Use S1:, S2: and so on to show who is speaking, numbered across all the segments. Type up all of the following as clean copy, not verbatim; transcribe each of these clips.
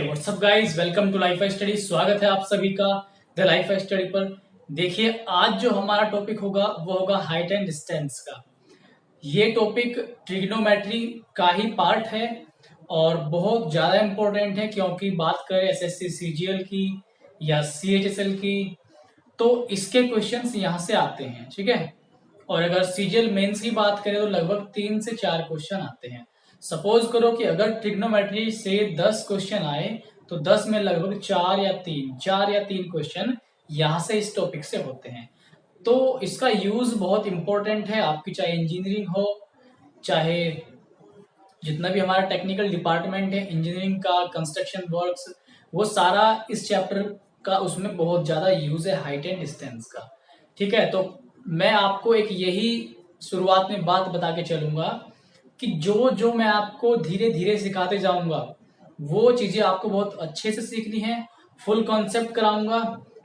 S1: WhatsApp guys, welcome to life study. स्वागत है आप सभी का द लाइफ स्टडी पर। देखिए, आज जो हमारा टॉपिक होगा वो होगा हाइट एंड डिस्टेंस का। ये टॉपिक ट्रिग्नोमेट्री का ही पार्ट है और बहुत ज़्यादा इम्पोर्टेंट है, क्योंकि बात करें एसएससी सीजीएल की या सीएचएसएल की तो इसके क्वेश्चंस यहाँ से आते हैं। ठीक है, और अगर सीजीएल मेंस की बात करें तो लगभग 3 से 4 क्वेश्चन आते हैं। सपोज करो कि अगर ट्रिग्नोमेट्री से 10 क्वेश्चन आए तो 10 में लगभग 4 या 3 क्वेश्चन यहाँ से इस टॉपिक से होते हैं। तो इसका यूज बहुत इंपॉर्टेंट है, आपकी चाहे इंजीनियरिंग हो, चाहे जितना भी हमारा टेक्निकल डिपार्टमेंट है इंजीनियरिंग का, कंस्ट्रक्शन वर्क्स, वो सारा इस चैप्टर का उसमें बहुत ज़्यादा यूज है हाइट एंड डिस्टेंस का। ठीक है, तो मैं आपको एक यही शुरुआत में बात बता के चलूंगा कि जो जो मैं आपको धीरे धीरे सिखाते जाऊंगा वो चीज़ें आपको बहुत अच्छे से सीखनी है। फुल कॉन्सेप्ट कराऊंगा,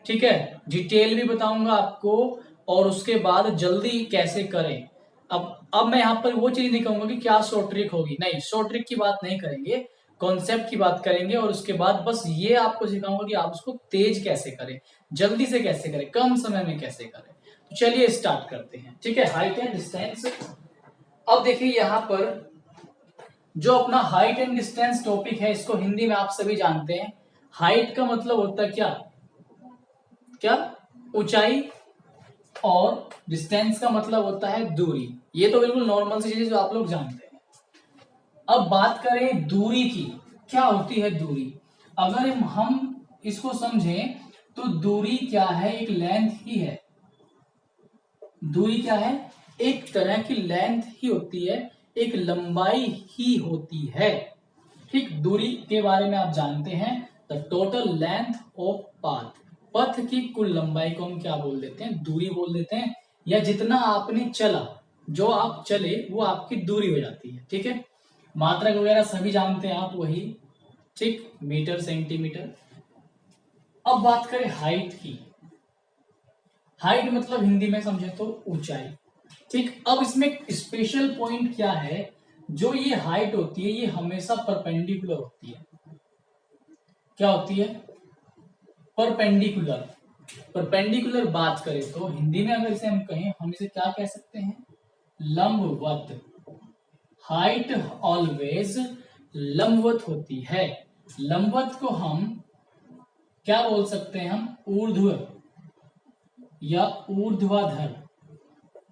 S1: ठीक है, डिटेल भी बताऊंगा आपको, और उसके बाद जल्दी कैसे करें। अब मैं यहाँ पर वो चीज नहीं कहूंगा कि क्या शॉर्ट ट्रिक होगी, नहीं, शॉर्ट ट्रिक की बात नहीं करेंगे, कॉन्सेप्ट की बात करेंगे। और उसके बाद बस ये आपको सिखाऊंगा कि आप उसको तेज कैसे करें, जल्दी से कैसे करें, कम समय में कैसे करें। तो चलिए स्टार्ट करते हैं। ठीक है, हाइट एंड डिस्टेंस। अब देखिए यहाँ पर जो अपना हाइट एंड डिस्टेंस टॉपिक है, इसको हिंदी में आप सभी जानते हैं। हाइट का मतलब होता है क्या क्या ऊंचाई, और डिस्टेंस का मतलब होता है दूरी। ये तो बिल्कुल नॉर्मल सी चीज जो आप लोग जानते हैं। अब बात करें दूरी की, क्या होती है दूरी। अगर हम इसको समझें तो दूरी क्या है, एक लेंथ ही है। दूरी क्या है, एक तरह की लेंथ ही होती है, एक लंबाई ही होती है। ठीक, दूरी के बारे में आप जानते हैं, the total length of path. पथ की कुल लंबाई को हम क्या बोल देते हैं, दूरी बोल देते हैं। या जितना आपने चला, जो आप चले वो आपकी दूरी हो जाती है। ठीक है, मात्रक वगैरह सभी जानते हैं आप, वही, ठीक, मीटर सेंटीमीटर। अब बात करें हाइट की। हाइट मतलब हिंदी में समझे तो ऊंचाई। ठीक, अब इसमें स्पेशल पॉइंट क्या है, जो ये हाइट होती है ये हमेशा परपेंडिकुलर होती है। क्या होती है, परपेंडिकुलर। परपेंडिकुलर बात करें तो हिंदी में अगर इसे हम कहें, हम इसे क्या कह सकते हैं, लंबवत। हाइट ऑलवेज लंबवत होती है। लंबवत को हम क्या बोल सकते हैं, हम ऊर्ध्व या ऊर्ध्वाधर,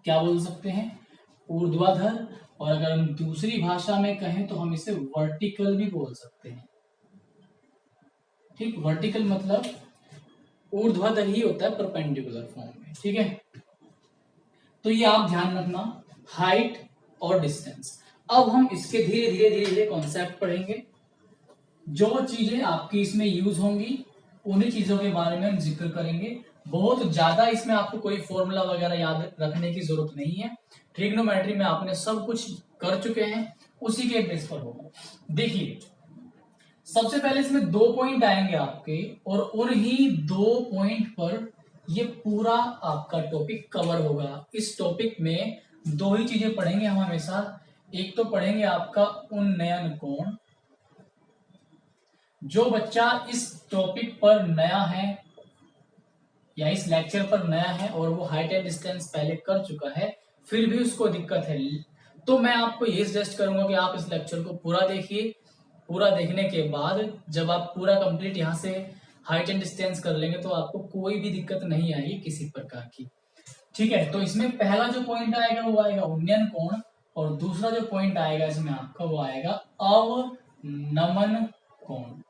S1: क्या बोल सकते हैं, ऊर्ध्वाधर। और अगर हम दूसरी भाषा में कहें तो हम इसे वर्टिकल भी बोल सकते हैं। ठीक, वर्टिकल मतलब ऊर्ध्वाधर ही होता है परपेंडिकुलर फॉर्म में। ठीक है, तो ये आप ध्यान रखना, हाइट और डिस्टेंस। अब हम इसके धीरे धीरे धीरे धीरे कॉन्सेप्ट पढ़ेंगे। जो चीजें आपकी इसमें यूज होंगी उन्हीं चीजों के बारे में हम जिक्र करेंगे। बहुत ज्यादा इसमें आपको कोई फॉर्मूला वगैरह याद रखने की जरूरत नहीं है। ट्रिग्नोमेट्री में आपने सब कुछ कर चुके हैं, उसी के बेस पर होगा। देखिए, सबसे पहले इसमें 2 पॉइंट आएंगे आपके, और उन्हीं 2 पॉइंट पर ये पूरा आपका टॉपिक कवर होगा। इस टॉपिक में 2 ही चीजें पढ़ेंगे हम हमेशा। एक तो पढ़ेंगे आपका उन्नयन कोण। जो बच्चा इस टॉपिक पर नया है या इस लेक्चर पर नया है और वो हाइट एंड डिस्टेंस पहले कर चुका है, फिर भी उसको दिक्कत है, तो मैं आपको ये सजेस्ट करूंगा कि आप इस लेक्चर को पूरा देखिए। पूरा देखने के बाद जब आप पूरा कंप्लीट यहाँ से हाइट एंड डिस्टेंस कर लेंगे तो आपको कोई भी दिक्कत नहीं आएगी किसी प्रकार की। ठीक है, तो इसमें पहला जो पॉइंट आएगा वो आएगा उन्नयन कोण, और दूसरा जो पॉइंट आएगा इसमें आपका वो आएगा अवनमन कोण।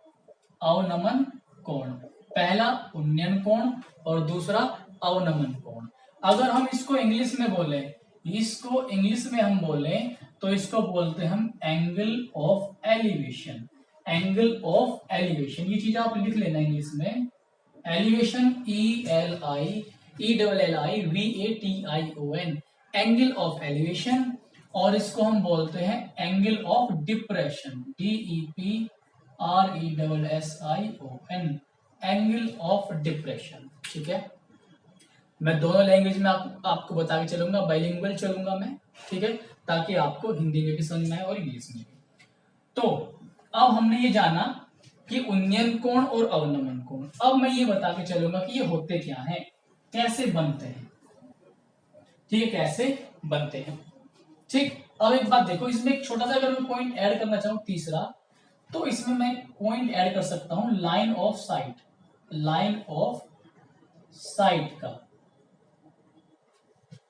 S1: अवनमन कोण, पहला उन्नयन कोण और दूसरा अवनमन कोण। अगर हम इसको इंग्लिश में बोले, इसको इंग्लिश में हम बोले तो इसको बोलते हैं हम angle of elevation. Angle of elevation, ये चीज आप लिख लेना इंग्लिश में। Elevation, ELIVATION, angle of elevation. और इसको हम बोलते हैं angle of depression, DEPRESSION, angle of depression. ठीक है, मैं दोनों लैंग्वेज में आपको बता के चलूंगा, बाइलिंगुअल चलूंगा मैं। ठीक है, ताकि आपको हिंदी में भी समझ में आए और इंग्लिश में भी। तो अब हमने ये जाना कि उन्नयन कोण और अवनमन कोण। अब मैं ये बता के चलूंगा कि ये होते क्या हैं, कैसे बनते हैं, ठीक है, कैसे बनते हैं। ठीक, अब एक बात देखो, इसमें एक छोटा सा अगर मैं पॉइंट ऐड करना चाहूं तीसरा, तो इसमें मैं पॉइंट ऐड कर सकता हूं line of site, line of site का,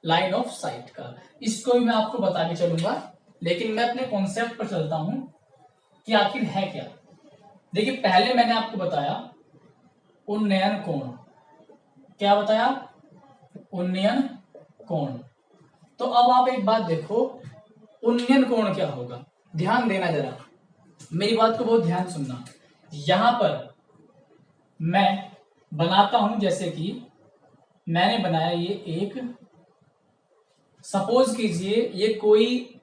S1: लाइन ऑफ साइट का, इसको भी मैं आपको बता के चलूंगा, लेकिन मैं अपने कॉन्सेप्ट पर चलता हूं कि आखिर है क्या। देखिए, पहले मैंने आपको बताया उन्नयन कोण, क्या बताया, उन्नयन कोण। तो अब आप एक बात देखो, उन्नयन कोण क्या होगा, ध्यान देना जरा, मेरी बात को बहुत ध्यान सुनना। यहां पर मैं बनाता हूं, जैसे कि मैंने बनाया ये एक, सपोज कीजिए ये कोई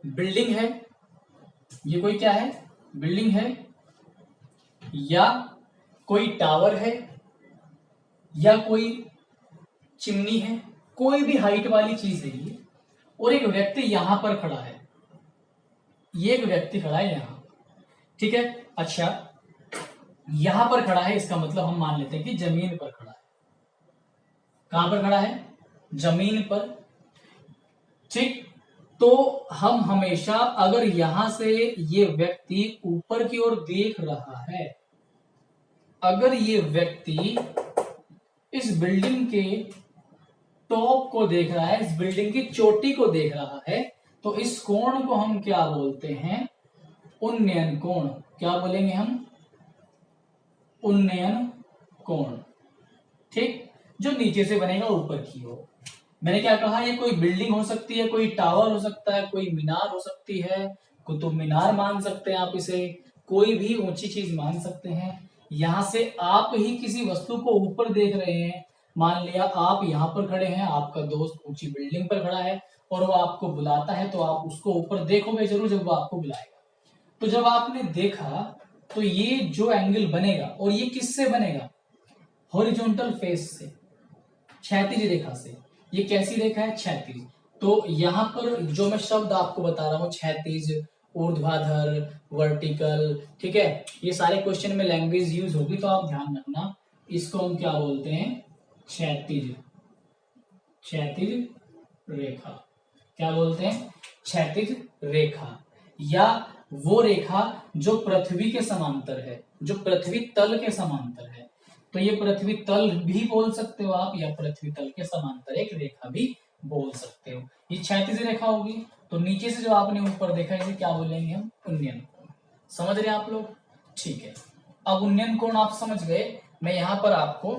S1: बिल्डिंग है, ये कोई क्या है, बिल्डिंग है, या कोई टावर है, या कोई चिमनी है, कोई भी हाइट वाली चीज है ये, और एक व्यक्ति यहां पर खड़ा है, ये एक व्यक्ति खड़ा है यहां, ठीक है। अच्छा, यहां पर खड़ा है, इसका मतलब हम मान लेते हैं कि जमीन पर खड़ा है। कहां पर खड़ा है, जमीन पर, ठीक। तो हम हमेशा, अगर यहां से ये व्यक्ति ऊपर की ओर देख रहा है, अगर ये व्यक्ति इस बिल्डिंग के टॉप को देख रहा है, इस बिल्डिंग की चोटी को देख रहा है, तो इस कोण को हम क्या बोलते हैं, उन्नयन कोण। क्या बोलेंगे हम, उन्नयन कोण, ठीक, जो नीचे से बनेगा ऊपर की ओर। मैंने क्या कहा, ये कोई बिल्डिंग हो सकती है, कोई टावर हो सकता है, कोई मीनार हो सकती है, कुतुब मीनार मान सकते हैं आप इसे, कोई भी ऊंची चीज मान सकते हैं। यहां से आप ही किसी वस्तु को ऊपर देख रहे हैं, मान लिया आप यहां पर खड़े हैं, आपका दोस्त ऊंची बिल्डिंग पर खड़ा है और वो आपको बुलाता है, तो आप उसको ऊपर देखोगे जरूर जब वो आपको बुलाएगा। तो जब आपने देखा, तो ये जो एंगल बनेगा, और ये किससे बनेगा, हॉरिजॉन्टल फेस से, क्षैतिज रेखा से। ये कैसी रेखा है, क्षैतिज। तो यहां पर जो मैं शब्द आपको बता रहा हूं, क्षैतिज, ऊर्ध्वाधर, वर्टिकल, ठीक है, ये सारे क्वेश्चन में लैंग्वेज यूज होगी, तो आप ध्यान रखना, इसको हम क्या बोलते हैं, क्षैतिज, क्षैतिज रेखा। क्या बोलते हैं, क्षैतिज रेखा, या वो रेखा जो पृथ्वी के समांतर है, जो पृथ्वी तल के समांतर है। तो ये पृथ्वी तल भी बोल सकते हो आप, या पृथ्वी तल के समांतर एक रेखा भी बोल सकते हो। ये क्षैतिज रेखा होगी। तो नीचे से जो आपने ऊपर देखा, इसे क्या बोलेंगे हम, उन्नयन कोण। समझ रहे हैं आप लोग, ठीक है। अब उन्नयन कोण आप समझ गए, मैं यहां पर आपको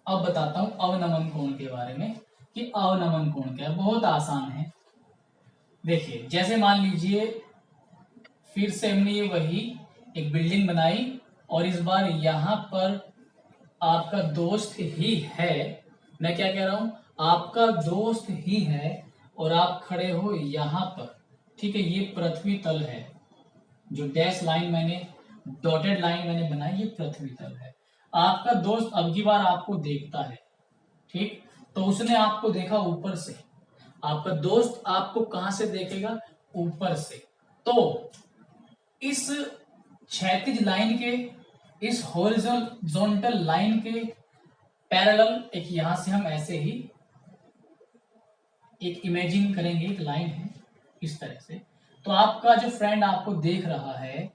S1: अब बताता हूं अवनमन कोण के बारे में, कि अवनमन कोण क्या है। बहुत आसान है, देखिए, जैसे मान लीजिए फिर से हमने ये वही एक बिल्डिंग बनाई, और इस बार यहां पर आपका दोस्त ही है, मैं क्या कह रहा हूं, आपका दोस्त ही है, और आप खड़े हो यहां पर, ठीक है। ये पृथ्वी तल है, जो डैश लाइन मैंने, डॉटेड लाइन मैंने बनाई, ये पृथ्वी तल है। आपका दोस्त अब की बार आपको देखता है, ठीक, तो उसने आपको देखा ऊपर से, आपका दोस्त आपको कहां से देखेगा, ऊपर से। तो इस क्षैतिज लाइन के, इस हॉरिजॉन्टल लाइन के पैरेलल एक यहां से हम ऐसे ही एक इमेजिन करेंगे, एक लाइन है इस तरह से। तो आपका जो फ्रेंड आपको देख रहा है,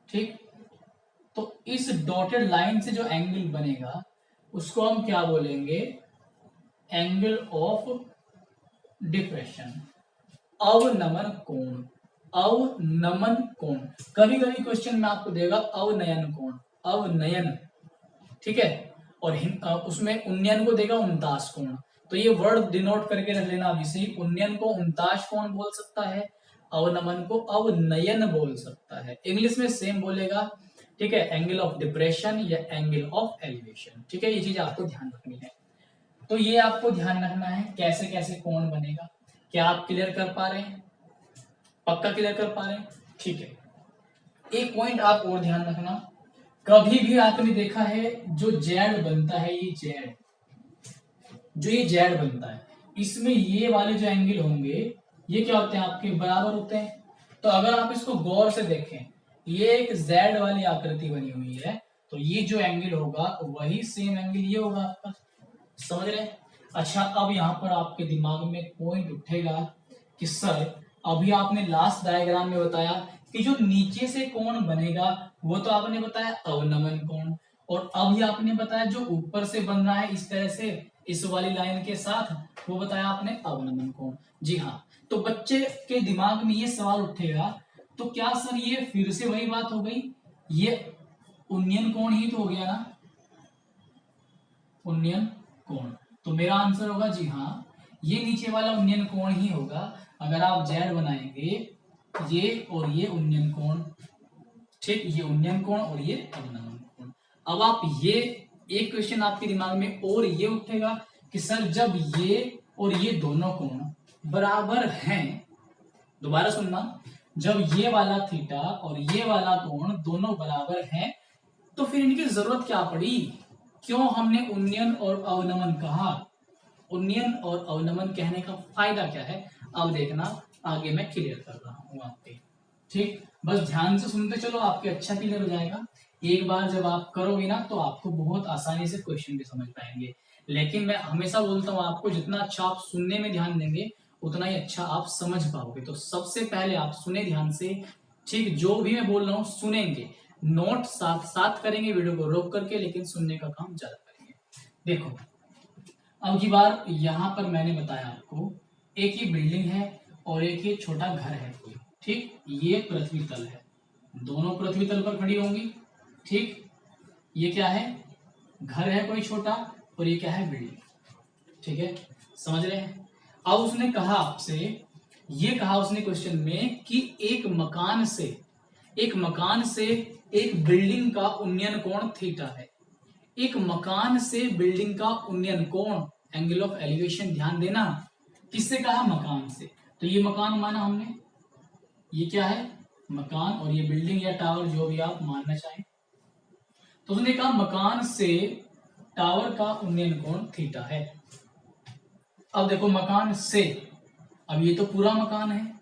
S1: ठीक, तो इस डॉटेड लाइन से जो एंगल बनेगा, उसको हम क्या बोलेंगे, एंगल ऑफ डिप्रेशन, अवनमन कोण, अवनमन कोण। कभी कभी क्वेश्चन में आपको देगा अवनयन कोण, अवनयन, ठीक है, और उसमें उन्नयन को देगा उनताश कोण। तो ये वर्ड डिनोट करके रख लेना अभी, उन्नयन को उनताश कोण बोल सकता है, अवनमन को अवनयन बोल सकता है। इंग्लिश में सेम बोलेगा, ठीक है, एंगल ऑफ डिप्रेशन या एंगल ऑफ एलिवेशन, ठीक है। ये चीज आपको ध्यान रखनी है। तो ये आपको ध्यान रखना है कैसे कैसे कोण बनेगा। क्या आप क्लियर कर पा रहे हैं, पक्का क्लियर कर पा रहे हैं, ठीक है। एक पॉइंट आप और ध्यान रखना, कभी भी आपने देखा है जो जेड बनता है, ये जेड, जो ये जेड बनता है, इसमें ये वाले जो एंगल होंगे, ये क्या होते हैं, आपके बराबर होते हैं। तो अगर आप इसको गौर से देखें, ये एक जेड वाली आकृति बनी हुई है, तो ये जो एंगल होगा वही सेम एंगल ये होगा आपका, समझ रहे हैं। अच्छा, अब यहाँ पर आपके दिमाग में पॉइंट उठेगा कि सर अभी आपने लास्ट डायग्राम में बताया कि जो नीचे से कोण बनेगा वो तो आपने बताया अवनमन कोण, और अभी आपने बताया जो ऊपर से बन रहा है इस तरह से इस वाली लाइन के साथ, वो बताया आपने अवनमन कोण। जी हाँ, तो बच्चे के दिमाग में ये सवाल उठेगा, तो क्या सर ये फिर से वही बात हो गई, ये उन्नयन कोण ही तो हो गया ना, उन्नयन कोण। तो मेरा आंसर होगा जी हाँ, ये नीचे वाला उन्नयन कोण ही होगा। अगर आप जेड बनाएंगे ये और ये उन्नयन कोण, ठीक, ये उन्नयन कोण और ये अवनमन कोण। अब आप ये एक क्वेश्चन आपके दिमाग में और ये उठेगा कि सर जब ये और ये दोनों कोण बराबर हैं, दोबारा सुनना, जब ये वाला थीटा और ये वाला कोण दोनों बराबर हैं तो फिर इनकी जरूरत क्या पड़ी, क्यों हमने उन्नयन और अवनमन कहा, उन्नयन और अवनमन कहने का फायदा क्या है, अब देखना आगे मैं क्लियर कर रहा हूं आपके। ठीक, बस ध्यान से सुनते चलो, आपके अच्छा क्लियर हो जाएगा। एक बार जब आप करोगे ना तो आपको बहुत आसानी से क्वेश्चन भी समझ पाएंगे। लेकिन मैं हमेशा बोलता हूँ आपको, जितना अच्छा आप सुनने में ध्यान देंगे उतना ही अच्छा आप समझ पाओगे। तो सबसे पहले आप सुने ध्यान से, ठीक, जो भी मैं बोल रहा हूँ सुनेंगे, नोट साथ साथ करेंगे, वीडियो को रोक करके, लेकिन सुनने का काम ज्यादा करेंगे। देखो, अब की बार यहाँ पर मैंने बताया आपको, एक ही बिल्डिंग है और एक ही छोटा घर है कोई, ठीक, ये पृथ्वी तल है, दोनों पृथ्वी तल पर खड़ी होंगी, ठीक, ये क्या है, घर है कोई छोटा, और ये क्या है, बिल्डिंग, ठीक है, समझ रहे हैं। अब उसने कहा आपसे, ये कहा उसने क्वेश्चन में कि एक मकान से एक बिल्डिंग का उन्नयन कोण थीटा है, एक मकान से बिल्डिंग का उन्नयन कोण, एंगल ऑफ एलिवेशन, ध्यान देना, किससे कहा, मकान से। तो ये मकान माना हमने, ये क्या है, मकान, और ये बिल्डिंग या टावर जो भी आप मानना चाहें। तो उसने कहा मकान से टावर का उन्नयन कोण थीटा है। अब देखो, मकान से, अब ये तो पूरा मकान है,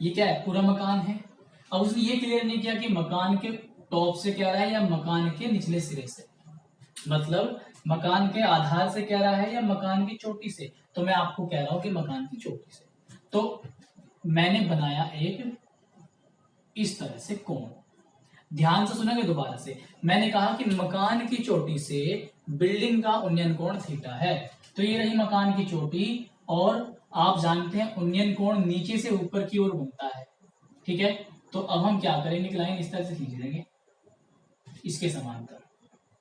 S1: ये क्या है, पूरा मकान है। अब उसने ये क्लियर नहीं किया कि मकान के टॉप से कह रहा है या मकान के निचले सिरे से, मतलब मकान के आधार से कह रहा है या मकान की चोटी से। तो मैं आपको कह रहा हूं कि मकान की चोटी से। तो मैंने बनाया एक इस तरह से कोण, ध्यान से सुनेंगे दोबारा से, मैंने कहा कि मकान की चोटी से बिल्डिंग का उन्नयन कोण थीटा है। तो ये रही मकान की चोटी, और आप जानते हैं उन्नयन कोण नीचे से ऊपर की ओर बनता है, ठीक है। तो अब हम क्या करेंगे कि लाइन इस तरह से खींच देंगे, इसके समांतर,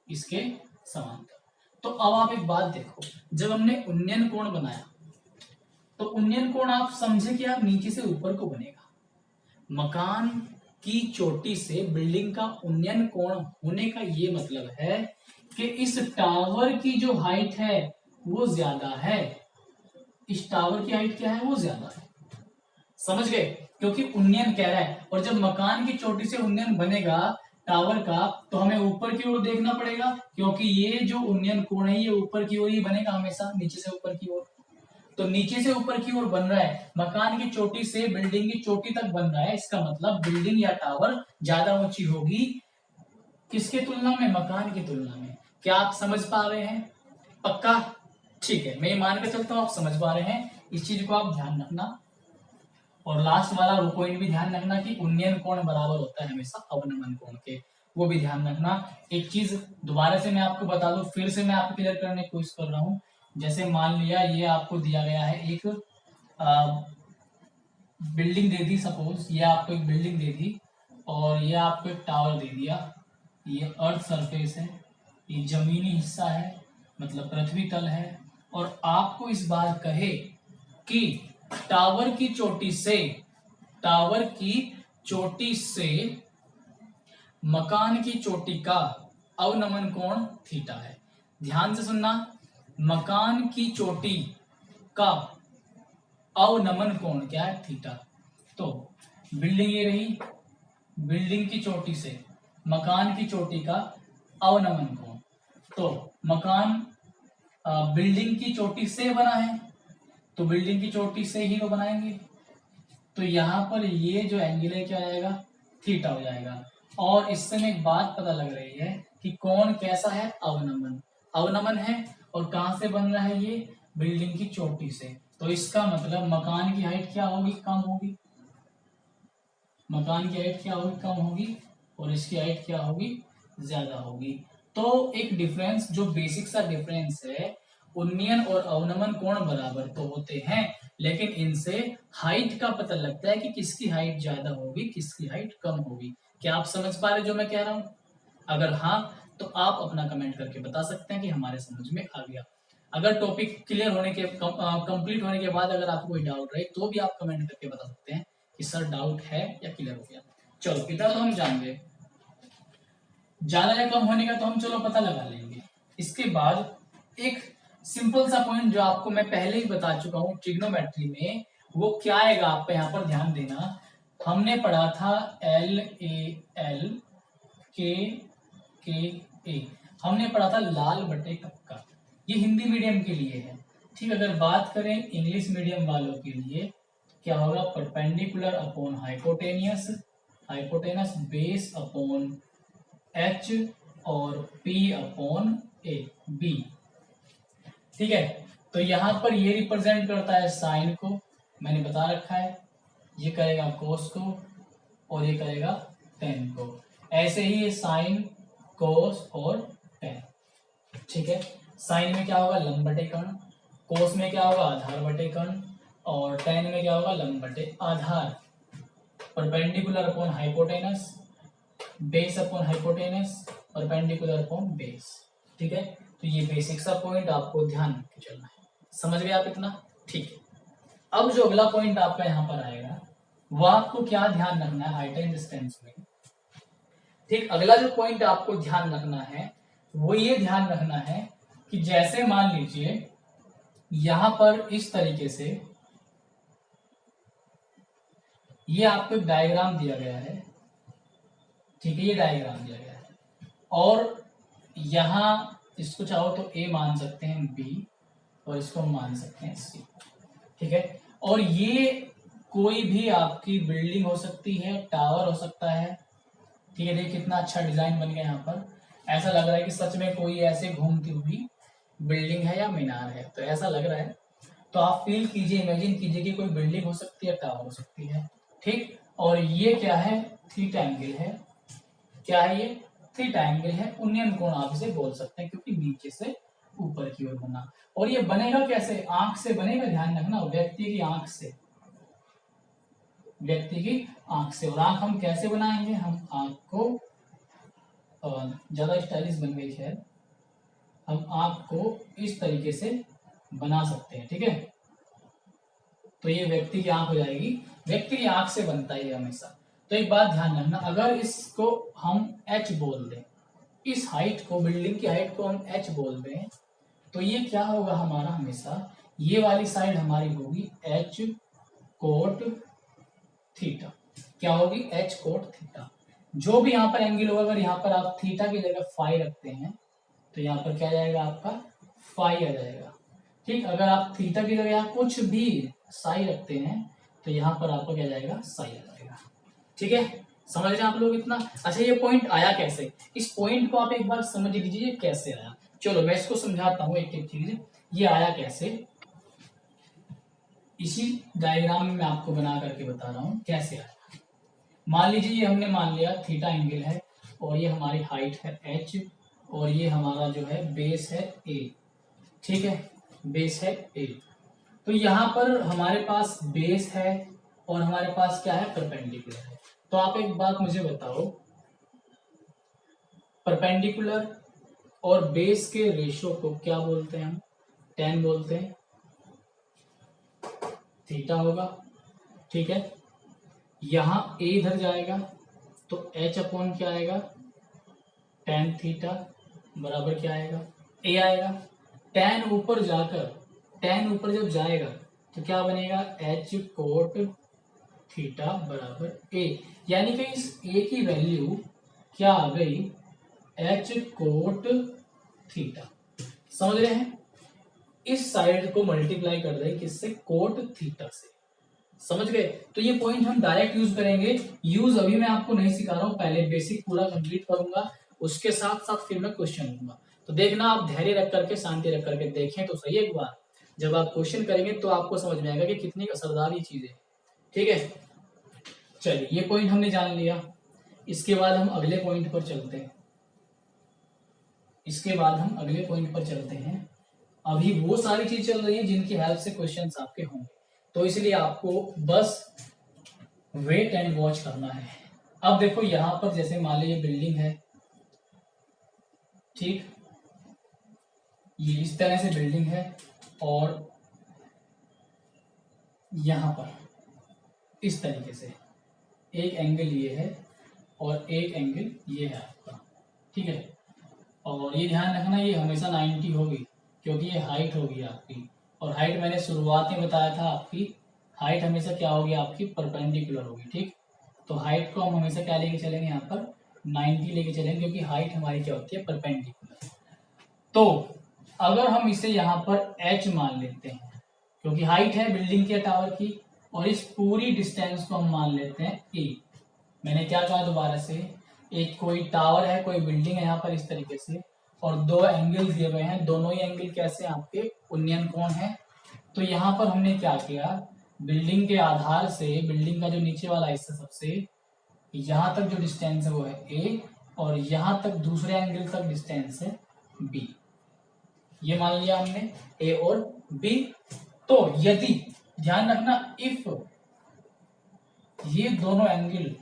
S1: इसके समांतर। तो अब आप एक बात देखो, जब हमने उन्नयन कोण बनाया तो उन्नयन कोण आप समझे कि आप नीचे से ऊपर को बनेगा, मकान की चोटी से बिल्डिंग का उन्नयन कोण होने का ये मतलब है कि इस टावर की जो हाइट है वो ज्यादा है, इस टावर की हाइट क्या है, वो ज्यादा है, समझ गए, क्योंकि उन्नयन कह रहा है। और जब मकान की चोटी से उन्नयन बनेगा टावर का, तो हमें ऊपर की ओर देखना पड़ेगा, क्योंकि ये जो उन्नयन कोण है ये ऊपर की ओर ही बनेगा हमेशा, नीचे से ऊपर की ओर। तो नीचे से ऊपर की ओर बन रहा है, मकान की चोटी से बिल्डिंग की चोटी तक बन रहा है, इसका मतलब बिल्डिंग या टावर ज्यादा ऊंची होगी, किसके तुलना में, मकान की तुलना में। क्या आप समझ पा रहे हैं, पक्का, ठीक है, मैं ये मान के चलता हूं आप समझ पा रहे हैं, इस चीज को आप ध्यान रखना। और लास्ट वाला वो पॉइंट भी ध्यान रखना कि उन्नयन कोण बराबर होता है हमेशा अवनमन कोण के, वो भी ध्यान रखना। एक चीज दोबारा से मैं आपको बता दूं, फिर से मैं आपको क्लियर करने की कोशिश कर रहा हूं। जैसे मान लिया ये आपको दिया गया है एक बिल्डिंग दे दी, सपोज ये आपको एक बिल्डिंग दे दी और ये आपको एक टावर दे दिया, ये अर्थ सरफेस है, ये जमीनी हिस्सा है, मतलब पृथ्वी तल है, और आपको इस बार कहे कि टावर की चोटी से, टावर की चोटी से मकान की चोटी का अवनमन कोण थीटा है। ध्यान से सुनना, मकान की चोटी का अवनमन कोण क्या है, थीटा। तो बिल्डिंग ये रही, बिल्डिंग की चोटी से मकान की चोटी का अवनमन कोण, तो मकान बिल्डिंग की चोटी से बना है, तो बिल्डिंग की चोटी से ही तो बनाएंगे, तो यहां पर ये जो एंगल है क्या आएगा, थीटा हो जाएगा। और इससे में एक बात पता लग रही है कि कौन कैसा है, अवनमन। अवनमन है और कहां से बन रहा है ये, बिल्डिंग की चोटी से। तो इसका मतलब मकान की हाइट क्या होगी, कम होगी। मकान की हाइट क्या होगी, कम होगी, और इसकी हाइट क्या होगी, ज्यादा होगी। तो एक डिफरेंस, जो बेसिक सा डिफरेंस है, उन्नयन और अवनमन कोण बराबर तो होते हैं, लेकिन इनसे हाइट का पता लगता है कि किसकी हाइट ज्यादा होगी, किसकी हाइट कम होगी। क्या आप समझ पा रहे जो मैं कह रहा हूं? अगर हाँ, तो आप अपना कमेंट करके बता सकते हैं कि हमारे समझ में आ गया। अगर टॉपिक क्लियर होने के कंप्लीट होने के बाद अगर आपको कोई डाउट रहे तो भी आप कमेंट करके बता सकते हैं कि सर डाउट है या क्लियर हो गया। चलो इतना तो हम जान गए, ज्यादा या कम होने का तो हम चलो पता लगा लेंगे। इसके बाद एक सिंपल सा पॉइंट जो आपको मैं पहले ही बता चुका हूं ट्रिग्नोमेट्री में, वो क्या आएगा, आप यहाँ पर ध्यान देना। हमने पढ़ा था LAL के ए, हमने पढ़ा था लाल बटे कक्का। ये हिंदी मीडियम के लिए है। ठीक, अगर बात करें इंग्लिश मीडियम वालों के लिए, क्या होगा, perpendicular upon hypotenuse, hypotenuse base upon H और पी अपॉन ए बी। ठीक है, तो यहां पर ये रिप्रेजेंट करता है साइन को, मैंने बता रखा है, ये करेगा कोस को और ये करेगा टेन को। ऐसे ही ये साइन, कोस और टेन। ठीक है, साइन में क्या होगा, लंब बटे कर्ण, कोस में क्या होगा, आधार बटे कर्ण, और टेन में क्या होगा, लंब बटे आधार। Perpendicular upon hypotenuse, base upon hypotenuse, perpendicular upon base. ठीक है, तो ये बेसिक सा पॉइंट आपको ध्यान रख के चलना है। समझ गए आप इतना? ठीक है, अब जो अगला पॉइंट आपका यहाँ पर आएगा, वो आपको क्या ध्यान रखना है हाइट एंड डिस्टेंस में। ठीक, अगला जो पॉइंट आपको ध्यान रखना है वो ये ध्यान रखना है कि जैसे मान लीजिए यहां पर इस तरीके से ये आपको एक डायग्राम दिया गया है। ठीक है, ये डायग्राम दिया गया है और यहां इसको चाहो तो ए मान सकते हैं, बी, और इसको मान सकते हैं सी। ठीक है, और ये कोई भी आपकी बिल्डिंग हो सकती है, टावर हो सकता है। ठीक है, देखिए कितना अच्छा डिजाइन बन गया यहाँ पर, ऐसा लग रहा है कि सच में कोई ऐसे घूमती हुई बिल्डिंग है या मीनार है, तो ऐसा लग रहा है। तो आप फील कीजिए, इमेजिन कीजिए कि कोई बिल्डिंग हो सकती है, टावर हो सकती है। ठीक, और ये क्या है, थीटा एंगल है। क्या है ये, थीटा एंगल है। उन्नयन कोण आप इसे बोल सकते हैं क्योंकि नीचे से ऊपर की ओर होना। और ये बनेगा कैसे, आंख से बनेगा, ध्यान रखना, व्यक्ति की आंख से, व्यक्ति की आंख से। और आंख हम कैसे बनाएंगे, हम आंख को ज्यादा स्टाइलिश बन गई है, हम आंख को इस तरीके से बना सकते हैं। ठीक है, तो ये व्यक्ति की आंख हो जाएगी, व्यक्ति की आंख से बनता है ये हमेशा। तो एक बात ध्यान रखना, अगर इसको हम h बोल दें, इस हाइट को, बिल्डिंग की हाइट को हम h बोल दें, तो ये क्या होगा हमारा, हमेशा ये वाली साइड हमारी होगी h कोट थीटा। क्या होगी, h कोट थीटा। जो भी यहाँ पर एंगल होगा, अगर यहाँ पर आप थीटा की जगह फाई रखते हैं तो यहाँ पर क्या जाएगा, आपका फाई आ जाएगा। ठीक, अगर आप थीटा की जगह कुछ भी साई रखते हैं तो यहाँ पर आपका क्या जाएगा, साई आ जाएगा। ठीक है, समझ रहे हैं आप लोग इतना? अच्छा, ये पॉइंट आया कैसे, इस पॉइंट को आप एक बार समझ लीजिए कैसे आया। चलो मैं इसको समझाता हूँ एक एक चीज, ये आया कैसे, इसी डायग्राम में मैं आपको बना करके बता रहा हूँ कैसे आया। मान लीजिए ये हमने मान लिया थीटा एंगल है और ये हमारी हाइट है h और ये हमारा जो है बेस है a। ठीक है, बेस है a। तो यहाँ पर हमारे पास बेस है और हमारे पास क्या है, परपेंडिकुलर है। तो आप एक बात मुझे बताओ, परपेंडिकुलर और बेस के रेशो को क्या बोलते हैं हम, tan बोलते हैं, थीटा होगा। ठीक है, यहां a इधर जाएगा तो h अपॉन क्या आएगा, tan थीटा बराबर क्या आएगा, a आएगा। tan ऊपर जाकर, tan ऊपर जब जाएगा तो क्या बनेगा, h कोट थीटा बराबर a। यानी कि इस a की वैल्यू क्या आ गई, h कोट थीटा। समझ रहे हैं, इस साइड को मल्टीप्लाई कर रहे हैं किससे, कोट थीटा से। समझ गए? तो ये पॉइंट हम डायरेक्ट यूज करेंगे। यूज अभी मैं आपको नहीं सिखा रहा हूँ, पहले बेसिक पूरा कंप्लीट करूंगा, उसके साथ साथ फिर मैं क्वेश्चन लूंगा। तो देखना, आप धैर्य रख करके, शांति रख करके देखें तो सही एक बार। जब आप क्वेश्चन करेंगे तो आपको समझ में आएगा कि कितनी असरदार ये चीज है। ठीक है, चलिए ये पॉइंट हमने जान लिया। इसके बाद हम अगले पॉइंट पर चलते हैं। इसके बाद हम अगले पॉइंट पर चलते हैं। अभी वो सारी चीज चल रही है जिनकी हेल्प से क्वेश्चंस आपके होंगे, तो इसलिए आपको बस वेट एंड वॉच करना है। अब देखो यहां पर जैसे मान लो ये बिल्डिंग है, ठीक, ये इस तरह से बिल्डिंग है, और यहां पर इस तरीके से एक एंगल ये है और एक एंगल ये है आपका। ठीक है, और ये ध्यान रखना ये हमेशा 90 होगी, क्योंकि ये हाइट होगी आपकी, और हाइट मैंने शुरुआत में बताया था आपकी हाइट हमेशा क्या होगी आपकी, परपेंडिकुलर होगी। ठीक, तो हाइट को हम हमेशा क्या लेके चलेंगे, यहाँ पर 90 लेके चलेंगे, क्योंकि हाइट हमारी क्या होती है, परपेंडिकुलर। तो अगर हम इसे यहाँ पर h मान लेते हैं, क्योंकि हाइट है बिल्डिंग के टावर की, और इस पूरी डिस्टेंस को हम मान लेते हैं a। मैंने क्या कहा दोबारा से, एक कोई टावर है, कोई बिल्डिंग है यहाँ पर इस तरीके से, और दो एंगल दिए हुए हैं, दोनों ही एंगल कैसे आपके उन्नयन कोण है। तो यहाँ पर हमने क्या किया, बिल्डिंग के आधार से, बिल्डिंग का जो नीचे वाला हिस्सा सबसे, यहाँ तक जो डिस्टेंस है वो है a, और यहाँ तक दूसरे एंगल तक डिस्टेंस है b। ये मान लिया हमने a और b। तो यदि ध्यान रखना, इफ ये दोनों एंगल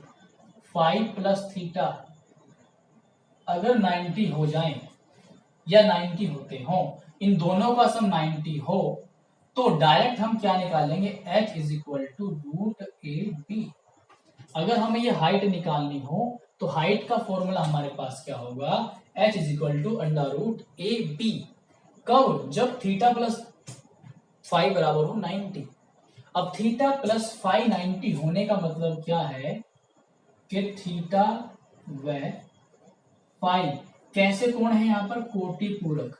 S1: फाइव प्लस थीटा अगर 90 हो जाएं या 90 होते हो, इन दोनों का सम 90 हो, तो डायरेक्ट हम क्या निकालेंगे, h is equal to root a b. अगर हमें ये हाइट निकालनी हो तो हाइट का फॉर्मूला हमारे पास क्या होगा, h is equal to under root a b. कब, जब थीटा प्लस 5 बराबर हो 90। अब थीटा प्लस 5 90 होने का मतलब क्या है कि थीटा व फाइव कैसे कोण है यहाँ पर, कोटि पूरक।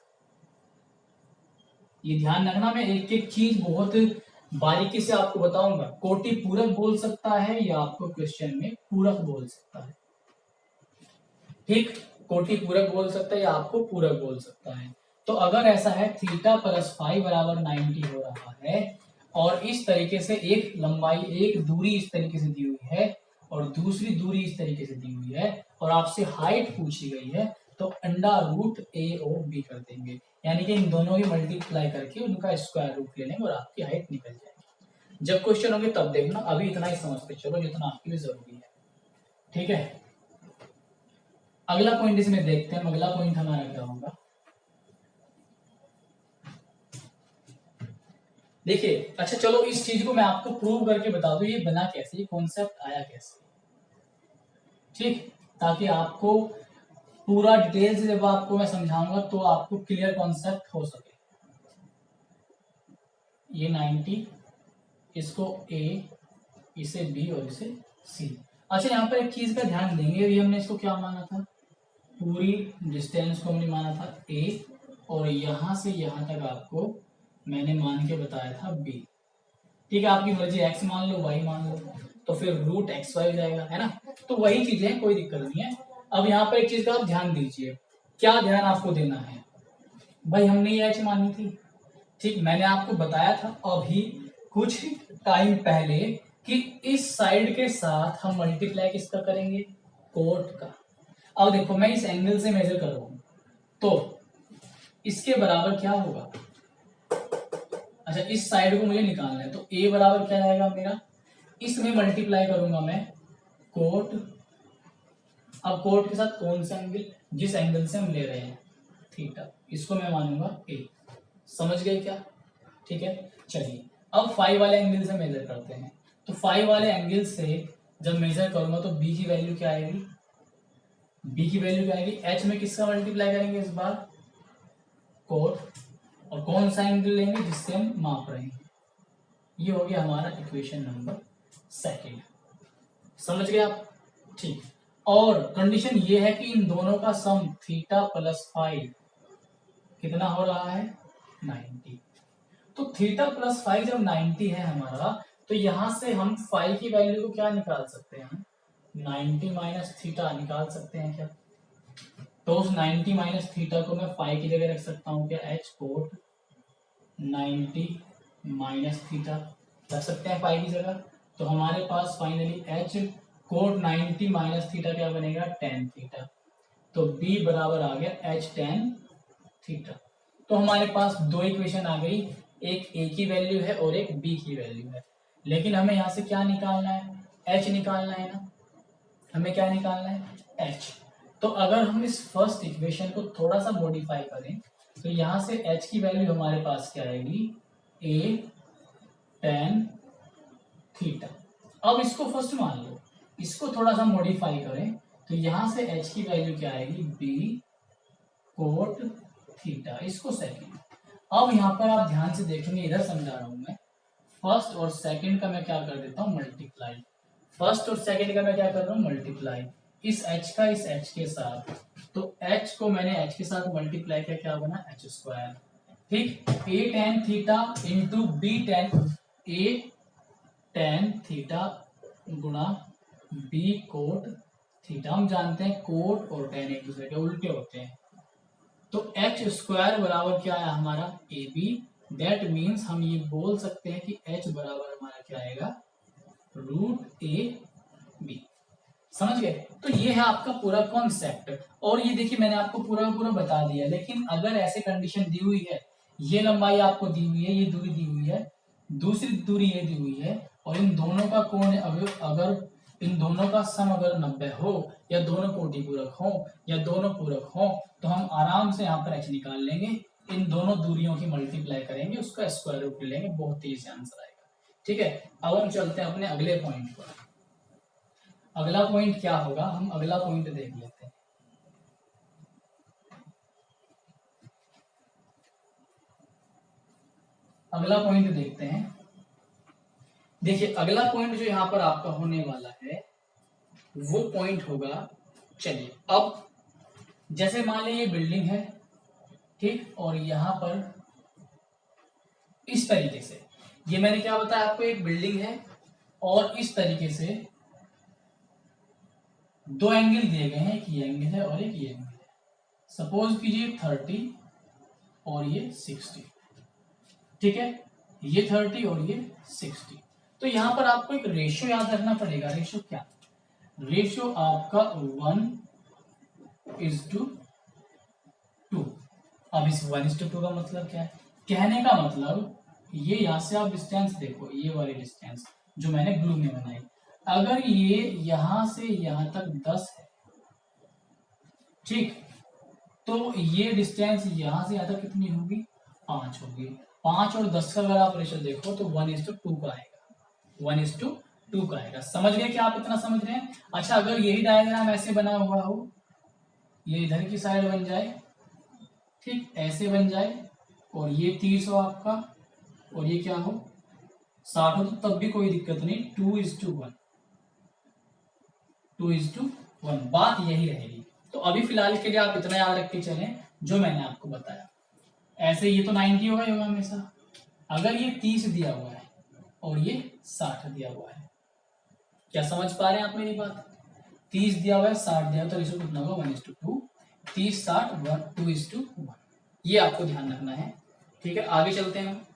S1: ये ध्यान रखना, मैं एक एक चीज बहुत बारीकी से आपको बताऊंगा। कोटि पूरक बोल सकता है या आपको क्वेश्चन में पूरक बोल सकता है। ठीक, कोटि पूरक बोल सकता है या आपको पूरक बोल सकता है। तो अगर ऐसा है, थीटा प्लस 5 बराबर 90 हो रहा है, और इस तरीके से एक लंबाई, एक दूरी इस तरीके से दी हुई है, और दूसरी दूरी इस तरीके से दी हुई है, और आपसे हाइट पूछी गई है, तो अंडर रूट ए ओ बी कर देंगे, यानी कि इन दोनों ही मल्टीप्लाई करके उनका स्क्वायर रूट ले लेंगे और आपकी हाइट निकल जाएगी। जब क्वेश्चन होंगे तब देखना, अभी इतना ही समझते चलो जितना आपके लिए जरूरी है। ठीक है, अगला पॉइंट इसमें देखते हैं। अगला पॉइंट हमारा क्या होगा, देखिए, अच्छा चलो इस चीज को मैं आपको प्रूव करके बता दूं, ये बना कैसे, ये कॉन्सेप्ट आया कैसे। ठीक, ताकि आपको पूरा डिटेल से जब आपको मैं समझाऊंगा तो आपको क्लियर कॉन्सेप्ट हो सके। ये 90, इसको A, इसे B और इसे C। अच्छा, यहाँ पर एक चीज का ध्यान देंगे, अभी हमने इसको क्या माना था, पूरी डिस्टेंस को हमने माना था A, और यहां से यहां तक आपको मैंने मान के बताया था B। ठीक है, आपकी मर्जी, x मान लो, y मान लो, तो फिर रूट एक्स वाई जाएगा, है ना। तो वही चीजें हैं, कोई दिक्कत नहीं है। अब यहाँ पर एक चीज का आप ध्यान दीजिए, क्या ध्यान आपको देना है, भाई हमने ये h मानी थी, ठीक, मैंने आपको बताया था अभी कुछ टाइम पहले कि इस साइड के साथ हम मल्टीप्लाई किसका करेंगे, कोट का। अब देखो मैं इस एंगल से मेजर कर रहा हूं, तो इसके बराबर क्या होगा, अच्छा इस साइड को मुझे निकालना है, तो a बराबर क्या आएगा मेरा, इसमें मल्टीप्लाई करूंगा मैं कोट। अब कोट के साथ कौन सा एंगल, जिस एंगल से हम ले रहे हैं थीटा, इसको मैं मानूंगा a। समझ गए क्या, ठीक है। चलिए अब 5 वाले एंगल से मेजर करते हैं। तो 5 वाले एंगल से जब मेजर करूंगा तो b की वैल्यू क्या आएगी, b की वैल्यू क्या आएगी, h में किसका मल्टीप्लाई करेंगे इस बार, कोट, और कौन सा एंगल लेंगे जिससे हम माप रहे हैं। ये हो गया हमारा इक्वेशन नंबर सेकंड। समझ गए आप, ठीक। और कंडीशन ये है कि इन दोनों का सम थीटा प्लस 5 कितना हो रहा है, 90। तो थीटा प्लस 5 जब 90 है हमारा, तो यहां से हम फाई की वैल्यू को क्या निकाल सकते हैं, 90 माइनस थीटा निकाल सकते हैं क्या। तो उस 90 माइनस थीटा को मैं फाई की जगह रख सकता हूँ क्या, एच कोट 90 माइनस थीटा रख सकते हैं फाई की जगह। तो हमारे पास finally H cot 90 minus theta क्या बनेगा, टेन थीटा। तो बी बराबर आ गया एच टेन थीटा। तो हमारे पास दो इक्वेशन आ गई, एक ए की वैल्यू है और एक बी की वैल्यू है। लेकिन हमें यहाँ से क्या निकालना है, एच निकालना है ना, हमें क्या निकालना है, एच। तो अगर हम इस फर्स्ट इक्वेशन को थोड़ा सा मॉडिफाई करें तो यहाँ से एच की वैल्यू हमारे पास क्या आएगी, ए टेन थीटा। अब इसको फर्स्ट मान लो, इसको थोड़ा सा मॉडिफाई करें तो यहां से एच की वैल्यू क्या आएगी, बी कोट थीटा, इसको सेकंड। अब यहाँ पर आप ध्यान से देखेंगे, इधर समझा रहा हूं मैं, फर्स्ट और सेकंड का मैं क्या कर देता हूँ मल्टीप्लाई, फर्स्ट और सेकंड का मैं क्या कर रहा हूँ मल्टीप्लाई, इस एच का इस एच के साथ। तो एच को मैंने एच के साथ मल्टीप्लाई किया, क्या बना एच स्क्वायर। ठीक, A tan theta into B tan, A tan theta गुणा बी कोट थीटा। हम जानते हैं कोट और टेन एक दूसरे के उल्टे होते हैं। तो एच स्क्वायर बराबर क्या है हमारा, ए बी। दैट मीन्स हम ये बोल सकते हैं कि एच बराबर हमारा क्या आएगा, रूट ए बी। समझ गए। तो ये है आपका पूरा कॉन्सेप्ट। और ये देखिए मैंने आपको पूरा पूरा बता दिया। लेकिन अगर ऐसे कंडीशन दी हुई है, ये लंबाई आपको दी हुई है, ये दूरी दी हुई है, दूसरी दूरी ये दी हुई है, और इन दोनों का कोण अगर इन दोनों का सम अगर 90 हो, या दोनों कोटि पूरक हो, या दोनों पूरक हो, तो हम आराम से यहाँ पर एच निकाल लेंगे। इन दोनों दूरियों की मल्टीप्लाई करेंगे, उसका स्क्वायर रूट लेंगे, बहुत तेजी से आंसर आएगा। ठीक है, अब हम चलते हैं अपने अगले पॉइंट पर। अगला पॉइंट क्या होगा, हम अगला पॉइंट देख लेते हैं। अगला पॉइंट देखते हैं। देखिए अगला पॉइंट जो यहाँ पर आपका होने वाला है वो पॉइंट होगा, चलिए अब जैसे मान लीजिए ये बिल्डिंग है, ठीक, और यहां पर इस तरीके से, ये मैंने क्या बताया आपको, एक बिल्डिंग है और इस तरीके से दो एंगल दिए गए हैं, एक ये एंगल है और एक ये एंगल है। सपोज कीजिए 30 और ये 60, ठीक है, ये 30 और ये 60। तो यहां पर आपको एक रेशियो याद रखना पड़ेगा। रेशियो क्या, रेशियो आपका 1:2। अब इस 1:2 का मतलब क्या है, कहने का मतलब ये यहां से आप डिस्टेंस देखो, ये वाली डिस्टेंस जो मैंने ब्लू में बनाई, अगर ये यहां से यहां तक 10 है, ठीक, तो ये डिस्टेंस यहां से यहां तक कितनी होगी, 5 होगी। 5 और 10 का अगर आप रेशियो देखो तो 1:2 का आएगा, 1:2 का आएगा। समझ गए क्या आप, इतना समझ रहे हैं। अच्छा, अगर यही डायग्राम ऐसे बना हुआ हो, ये इधर की साइड बन जाए, ठीक, ऐसे बन जाए, और ये 30 हो आपका और ये क्या हो 60 हो, तो तब भी कोई दिक्कत नहीं, 2:1, 2:1, बात यही रहेगी। तो अभी फिलहाल के लिए आप इतना याद रख के चलें जो मैंने आपको बताया। ऐसे ये तो 90 होगा ही होगा हमेशा। अगर ये 30 दिया हुआ है और ये 60 दिया हुआ है, क्या समझ पा रहे हैं आप मेरी बात। 30 दिया हुआ है, 60 दिया हुआ, तो रेशियो कितना होगा, 1:2, 30 60 2:1, ये आपको ध्यान रखना है। ठीक है, आगे चलते हैं।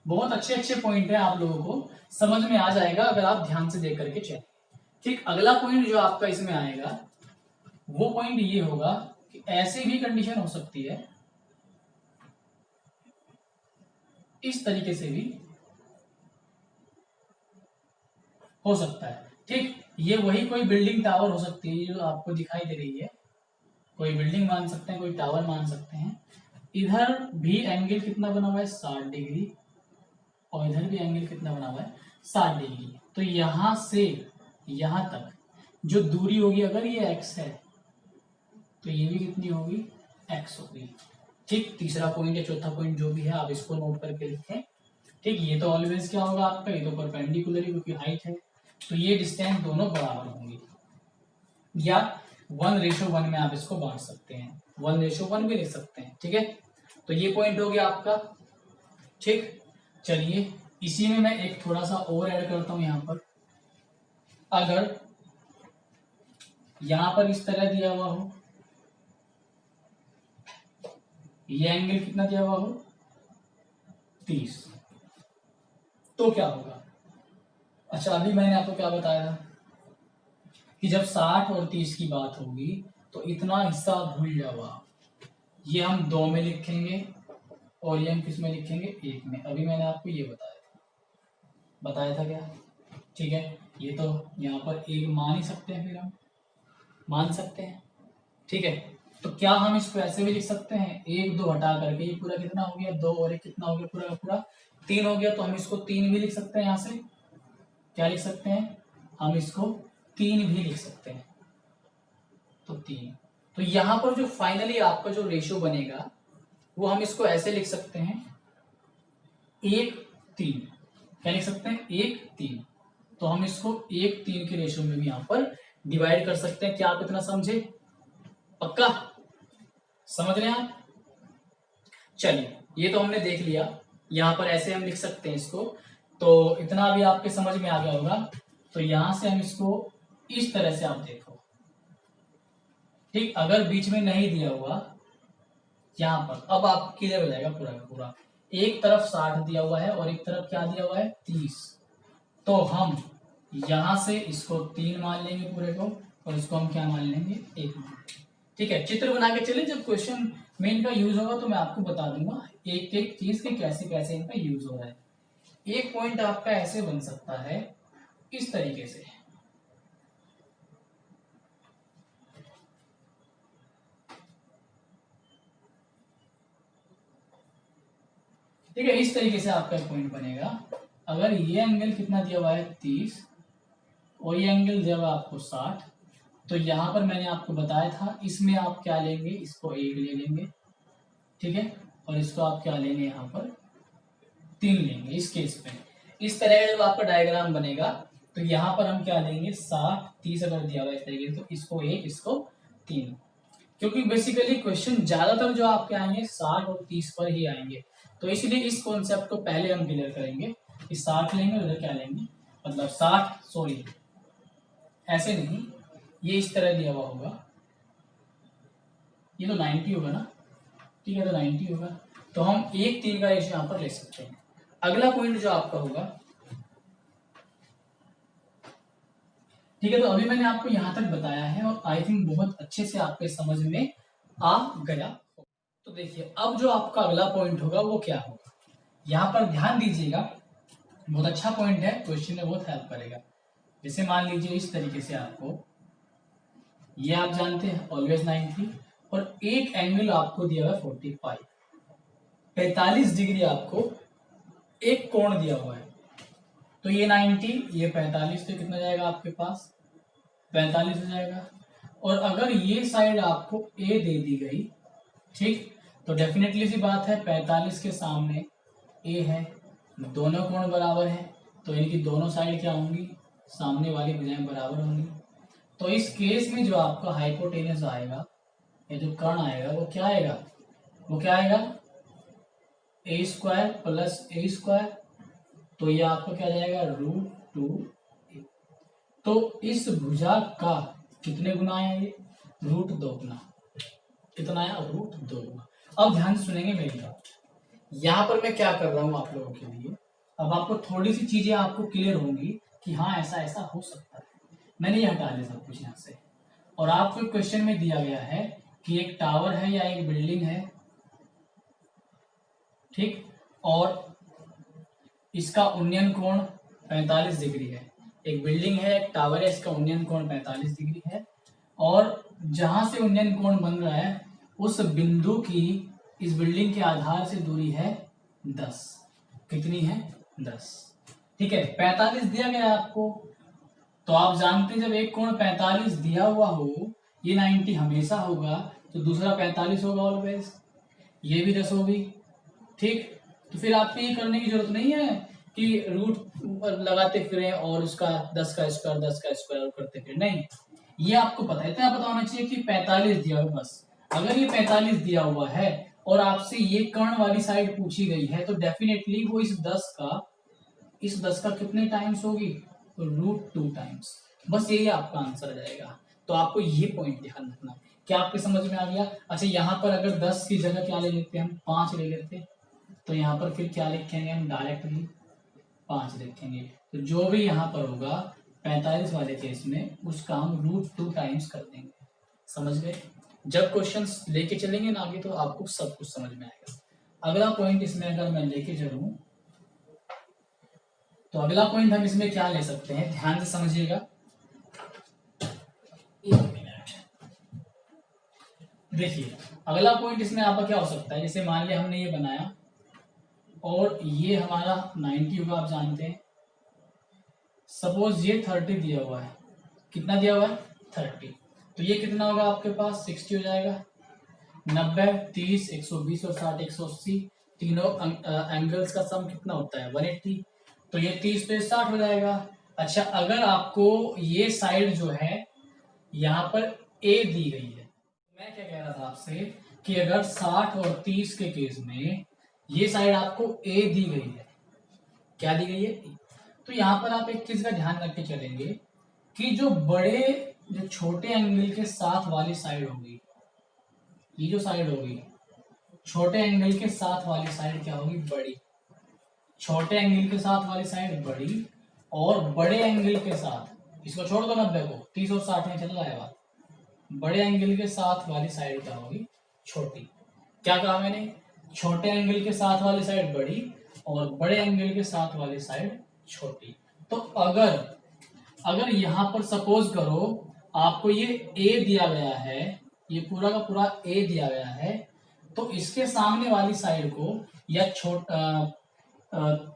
S1: बहुत अच्छे अच्छे पॉइंट है, आप लोगों को समझ में आ जाएगा अगर आप ध्यान से देख करके चलें। ठीक, अगला पॉइंट जो आपका इसमें आएगा वो पॉइंट ये होगा कि ऐसे भी कंडीशन हो सकती है, इस तरीके से भी हो सकता है। ठीक, ये वही कोई बिल्डिंग टावर हो सकती है जो आपको दिखाई दे रही है, कोई बिल्डिंग मान सकते हैं, कोई टावर मान सकते हैं। इधर भी एंगल कितना बना हुआ है, 60 डिग्री, और इधर भी एंगल कितना बना हुआ है, 60 डिग्री। तो यहां से यहां तक जो दूरी होगी, अगर ये x है तो ये भी कितनी होगी, x होगी। ठीक, तीसरा पॉइंट या चौथा पॉइंट जो भी है आप इसको नोट करके लिखें। ठीक, ये तो ऑलवेज क्या होगा आपका, ये तो परपेंडिकुलर ही क्योंकि हाइट है, तो ये डिस्टेंस दोनों बराबर होंगी, या 1:1 में आप इसको बांट सकते हैं, 1:1 भी लिख सकते हैं। ठीक है, तो ये पॉइंट हो गया आपका। ठीक, चलिए इसी में मैं एक थोड़ा सा और ऐड करता हूं यहाँ पर। अगर यहां पर इस तरह दिया हुआ हो, ये एंगल कितना दिया हुआ हो 30, तो क्या होगा? अच्छा, अभी मैंने आपको क्या बताया था कि जब 60 और 30 की बात होगी तो इतना हिस्सा भूल जाओ आप, ये हम 2 में लिखेंगे और ये हम किस में लिखेंगे 1 में। अभी मैंने आपको ये बताया था क्या? ठीक है, ये तो यहाँ पर 1 मान ही सकते हैं, फिर हम मान सकते हैं। ठीक है, तो क्या हम इसको ऐसे भी लिख सकते हैं, 1 2 हटा करके ये पूरा कितना हो गया 2 और 1 कितना हो गया पूरा का पूरा 3 हो गया, तो हम इसको 3 भी लिख सकते हैं। यहाँ से क्या लिख सकते हैं, हम इसको 3 भी लिख सकते हैं, तो 3। तो यहाँ पर जो फाइनली आपका जो रेशियो बनेगा वो हम इसको ऐसे लिख सकते हैं 1 3। क्या लिख सकते हैं 1 3। तो हम इसको 1 3 के रेशियो में भी यहाँ पर डिवाइड कर सकते हैं। क्या आप इतना समझे? पक्का समझ रहे हैं आप? चलिए, ये तो हमने देख लिया, यहाँ पर ऐसे हम लिख सकते हैं इसको, तो इतना भी आपके समझ में आ गया होगा। तो यहां से हम इसको इस तरह से आप देखो, ठीक, अगर बीच में नहीं दिया हुआ यहां पर, अब आप क्लियर हो जाएगा पूरा का पूरा। एक तरफ 60 दिया हुआ है और एक तरफ क्या दिया हुआ है 30, तो हम यहां से इसको 3 मान लेंगे पूरे को, और इसको हम क्या मान लेंगे 1 मान लेंगे। ठीक है, चित्र बना के चले, जब क्वेश्चन में इनका यूज होगा तो मैं आपको बता दूंगा एक एक चीज के कैसे कैसे इनका यूज हो रहा है। एक पॉइंट आपका ऐसे बन सकता है इस तरीके से, ठीक है, इस तरीके से आपका पॉइंट बनेगा। अगर ये एंगल कितना दिया हुआ है 30 और ये एंगल दिया हुआ आपको 60, तो यहां पर मैंने आपको बताया था इसमें आप क्या लेंगे, इसको 1 ले लेंगे, ठीक है, और इसको आप क्या लेंगे यहाँ पर 3 लेंगे। इस केस में इस तरह का जब आपका डायग्राम बनेगा तो यहाँ पर हम क्या लेंगे 60 30 अगर दिया हुआ इस तरीके से, तो इसको 1 इसको 3, क्योंकि बेसिकली क्वेश्चन ज्यादातर जो आपके आएंगे 60 और 30 पर ही आएंगे, तो इसलिए इस कॉन्सेप्ट को पहले हम क्लियर करेंगे कि 60 लेंगे उधर क्या लेंगे, मतलब 60 सॉरी ऐसे नहीं, ये इस तरह दिया हुआ होगा, ये तो 90 होगा ना, ठीक है, तो 90 होगा, तो हम 1 3 का रेशियो यहाँ पर ले सकते हैं। अगला पॉइंट जो आपका होगा, ठीक है, तो अभी मैंने आपको यहाँ तक बताया है और आई थिंक बहुत अच्छे से आपके समझ में आ गया। तो देखिए, अब जो आपका अगला पॉइंट होगा वो क्या होगा, यहाँ पर ध्यान दीजिएगा, बहुत अच्छा पॉइंट है, क्वेश्चन में बहुत हेल्प करेगा। जैसे मान लीजिए इस तरीके से आपको, ये आप जानते हैं ऑलवेज 90, और एक एंगल आपको दिया हुआ 45 45 डिग्री आपको एक कोण दिया हुआ है, तो ये 90 ये 45, तो कितना जाएगा आपके पास 45 हो जाएगा। और अगर ये साइड आपको ए दे दी गई, ठीक, तो डेफिनेटली सी बात है 45 के सामने ए है, दोनों कोण बराबर है, तो इनकी दोनों साइड क्या होंगी, सामने वाली भुजाएं बराबर होंगी। तो इस केस में जो आपका हाइपोटेनस आएगा या जो कर्ण आएगा वो क्या आएगा, ए स्क्वायर प्लस ए स्क्वायर, तो ये आपका क्या जाएगा √2a। तो इस भुजा का कितने गुना आया, ये √2 गुना, कितना आया √2 गुना। अब ध्यान से सुनेंगे मेरी बात, यहाँ पर मैं क्या कर रहा हूँ आप लोगों के लिए, अब आपको थोड़ी सी चीजें आपको क्लियर होंगी कि हाँ ऐसा ऐसा हो सकता है। मैंने ये हटा दिया सब कुछ यहाँ से, और आपको क्वेश्चन में दिया गया है कि एक टावर है या एक बिल्डिंग है, ठीक, और इसका उन्नयन कोण 45 डिग्री है। एक बिल्डिंग है, एक टावर है, इसका उन्नयन कोण 45 डिग्री है, और जहां से उन्नयन कोण बन रहा है उस बिंदु की इस बिल्डिंग के आधार से दूरी है 10। कितनी है 10, ठीक है, 45 दिया गया है आपको, तो आप जानते हैं जब एक कोण 45 दिया हुआ हो, ये 90 हमेशा होगा, तो दूसरा 45 होगा ऑलवेज, ये भी 10 होगी, ठीक। तो फिर आपको ये करने की जरूरत नहीं है कि रूट लगाते फिरें और उसका 10 का स्क्वायर करते फिर, नहीं, ये आपको पता है, इतना पता होना चाहिए कि 45 दिया हुआ, बस अगर ये 45 दिया हुआ है और आपसे ये कर्ण वाली साइड पूछी गई है, तो डेफिनेटली वो इस 10 का कितने टाइम्स होगी, √2 टाइम्स। बस यही आपका आंसर जाएगा। तो आपको ये पॉइंट ध्यान रखना। क्या आपके समझ में आ गया? अच्छा, यहाँ पर अगर 10 की जगह क्या ले लेते हैं, हम 5 ले लेते, तो यहाँ पर फिर क्या लिखेंगे हम, डायरेक्टली 5 लिखेंगे। तो जो भी यहाँ पर होगा 45 वाले केस में, उसका हम √2 टाइम्स कर देंगे। समझ गए? जब क्वेश्चंस लेके चलेंगे ना आगे, तो आपको सब कुछ समझ में आएगा। अगला पॉइंट इसमें अगर मैं लेके चलूं, तो अगला पॉइंट हम इसमें क्या ले सकते हैं, ध्यान से समझिएगा। 1 मिनट। देखिए, अगला पॉइंट इसमें आपका क्या हो सकता है, जैसे मान लिया हमने ये बनाया और ये हमारा 90 होगा, आप जानते हैं। सपोज ये 30 दिया हुआ है, कितना दिया हुआ है, 30, तो ये कितना होगा आपके पास, 60 हो जाएगा। 90, 30, 120 और 60, 180, तीनों एंगल्स का सम कितना होता है, 180, तो ये 30 पे 60 हो जाएगा। अच्छा, अगर आपको ये साइड जो है यहाँ पर ए दी गई है, मैं क्या कह रहा था आपसे कि अगर 60 और 30 के केस में ये साइड आपको ए दी गई है, क्या दी गई है, तो यहाँ पर आप एक चीज का ध्यान रख के चलेंगे कि जो छोटे एंगल के साथ वाली साइड होगी, ये जो साइड होगी छोटे एंगल के साथ वाली साइड क्या होगी, बड़ी। छोटे एंगल के साथ वाली साइड बड़ी, और बड़े एंगल के साथ, इसको छोड़ दो 90 को, 30 और 60 में चल रहा है बात, बड़े एंगल के साथ वाली साइड क्या होगी, छोटी। क्या कहा मैंने, छोटे एंगल के साथ वाली साइड बड़ी और बड़े एंगल के साथ वाली साइड छोटी। तो अगर यहां पर सपोज करो आपको ये ए दिया गया है, ये पूरा का पूरा ए दिया गया है, तो इसके सामने वाली साइड को, या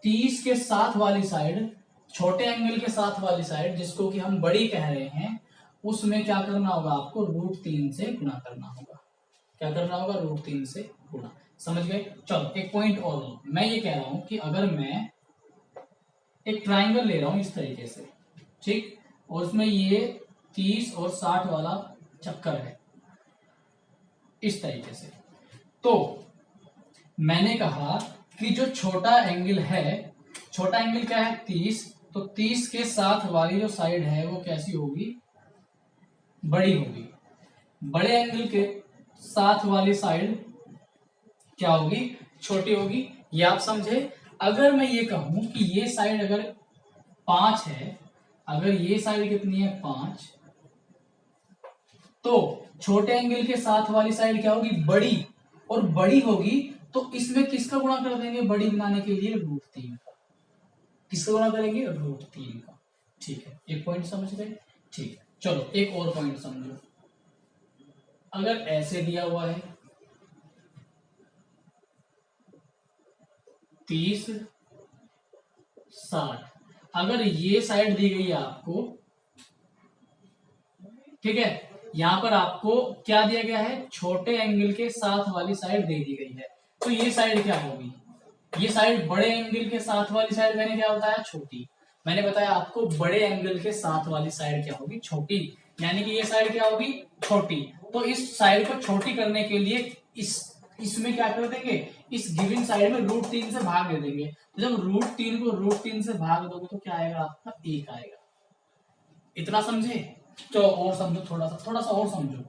S1: 30 के साथ वाली साइड, छोटे एंगल के साथ वाली साइड जिसको कि हम बड़ी कह रहे हैं, उसमें क्या करना होगा, आपको √3 से गुणा करना होगा। क्या करना होगा, √3 से गुणा। समझ गए? चलो एक पॉइंट और लो, मैं ये कह रहा हूं कि अगर मैं एक ट्राइंगल ले रहा हूं इस तरीके से, ठीक, और उसमें ये 30 और 60 वाला चक्कर है इस तरीके से, तो मैंने कहा कि जो छोटा एंगल है, छोटा एंगल क्या है, 30, तो 30 के साथ वाली जो साइड है वो कैसी होगी, बड़ी होगी। बड़े एंगल के साथ वाली साइड क्या होगी, छोटी होगी। ये आप समझे? अगर मैं ये कहूं कि ये साइड अगर 5 है, अगर ये साइड कितनी है, 5, तो छोटे एंगल के साथ वाली साइड क्या होगी, बड़ी, और बड़ी होगी तो इसमें किसका गुणा कर देंगे, बड़ी बनाने के लिए √3 का। किसका गुणा करेंगे, √3 का। ठीक है, एक पॉइंट समझ गए? ठीक है, चलो एक और पॉइंट समझो। अगर ऐसे दिया हुआ है 30, 60, अगर ये साइड दी गई है आपको, ठीक है, यहां पर आपको क्या दिया गया है, छोटे एंगल के साथ वाली साइड दे दी गई है, तो ये साइड क्या होगी, ये साइड बड़े एंगल के साथ वाली साइड, मैंने क्या बताया, छोटी। मैंने बताया आपको बड़े एंगल के साथ वाली साइड क्या होगी, छोटी, यानी कि ये साइड क्या होगी, छोटी। तो इस साइड को छोटी करने के लिए इसमें क्या कर देंगे, इस गिवन साइड में √3 से भाग दे देंगे। तो जब √3 को √3 से भाग दोगे तो क्या आएगा, आपका 1 आएगा। इतना समझे? तो और समझो, थोड़ा सा और समझो,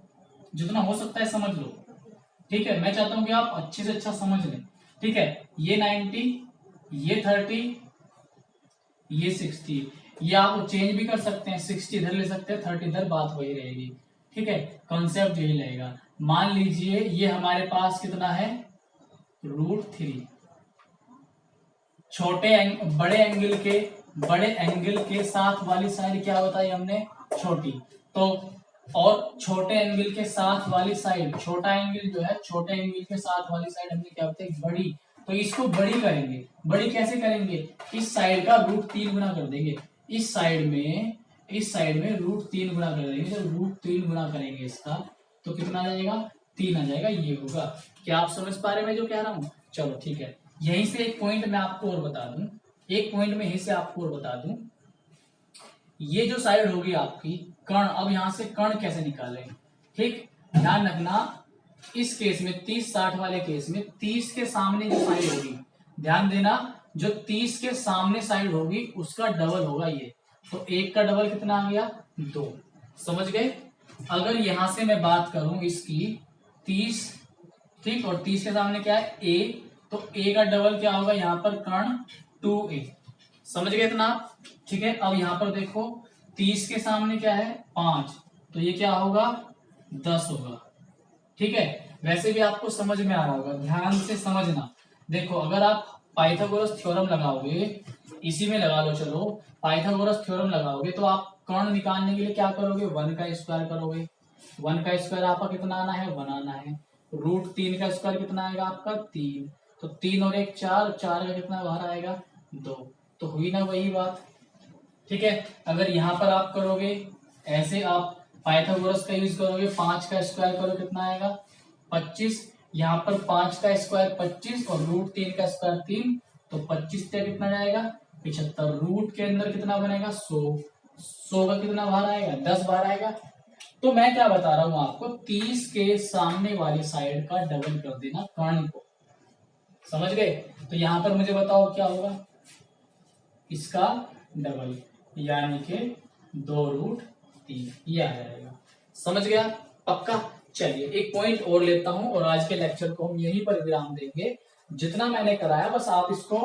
S1: जितना हो सकता है समझ लो। ठीक है, मैं चाहता हूं कि आप अच्छे से अच्छा समझ लें। ठीक है, ये 90, ये 30, ये 60, ये आप चेंज भी कर सकते हैं, 60 इधर ले सकते हैं, 30 इधर, बात वही रहेगी। ठीक है, कॉन्सेप्ट यही रहेगा। मान लीजिए ये हमारे पास कितना है, √3। बड़े एंगल के साथ वाली साइड क्या बताई हमने, छोटी। तो और छोटे एंगल के साथ वाली साइड, छोटा एंगल जो है, छोटे एंगल के साथ वाली साइड हमने क्या बताई, बड़ी। तो इसको बड़ी करेंगे। बड़ी कैसे करेंगे, इस साइड का √3 गुना कर देंगे, इस साइड में √3 गुना कर देंगे। जब √3 गुना करेंगे इसका, तो कितना आ जाएगा, 3 आ जाएगा, ये होगा। क्या आप समझ पा रहे हैं मैं जो कह रहा हूं? चलो ठीक है, यहीं से एक पॉइंट मैं आपको और बता दूं, एक पॉइंट में यहीं से आपको और बता दूं, ये जो साइड होगी आपकी कर्ण, अब यहां से कर्ण कैसे निकालें, ठीक, ध्यान रखना। इस केस में 30-60 वाले केस में 30 के सामने जो साइड होगी, ध्यान देना, जो 30 के सामने साइड होगी उसका डबल होगा ये। तो 1 का डबल कितना आ गया? 2। समझ गए? अगर यहां से मैं बात करूं इसकी 30, ठीक, और 30 के सामने क्या है? a, तो a का डबल क्या होगा यहाँ पर? कर्ण 2a। समझ गए इतना आप? ठीक है, अब यहाँ पर देखो 30 के सामने क्या है? 5, तो ये क्या होगा? 10 होगा। ठीक है, वैसे भी आपको समझ में आ रहा होगा, ध्यान से समझना। देखो अगर आप पाइथागोरस थ्योरम लगाओगे, इसी में लगा लो, चलो पाइथागोरस थ्योरम लगाओगे तो आप कर्ण निकालने के लिए क्या करोगे? 1 का स्क्वायर करोगे। 1 का स्क्वायर आपका कितना आना है? 1 आना है। रूट 3 का स्क्वायर कितना आएगा आपका? 3। तो 3 और 1 4, 4 का कितना बाहर आएगा? 2। तो हुई ना वही बात। ठीक है, अगर यहाँ पर आप करोगे ऐसे, आप पाइथागोरस का यूज करोगे, 5 का स्क्वायर करो, कितना आएगा? 25। यहाँ पर 5 का स्क्वायर 25 और रूट 3 का स्क्वायर 3, तो 25 से कितना जाएगा? 75। रूट के अंदर कितना बनेगा? 100। 100 का कितना बाहर आएगा? 10 बाहर आएगा। तो मैं क्या बता रहा हूं आपको, 30 के सामने वाली साइड का डबल कर देना कर्ण को। समझ गए? तो यहां पर मुझे बताओ क्या होगा? इसका डबल, यानी कि 2√3 ये आ जाएगा। समझ गया? पक्का? चलिए एक पॉइंट और लेता हूं और आज के लेक्चर को हम यहीं पर विराम देंगे। जितना मैंने कराया बस आप इसको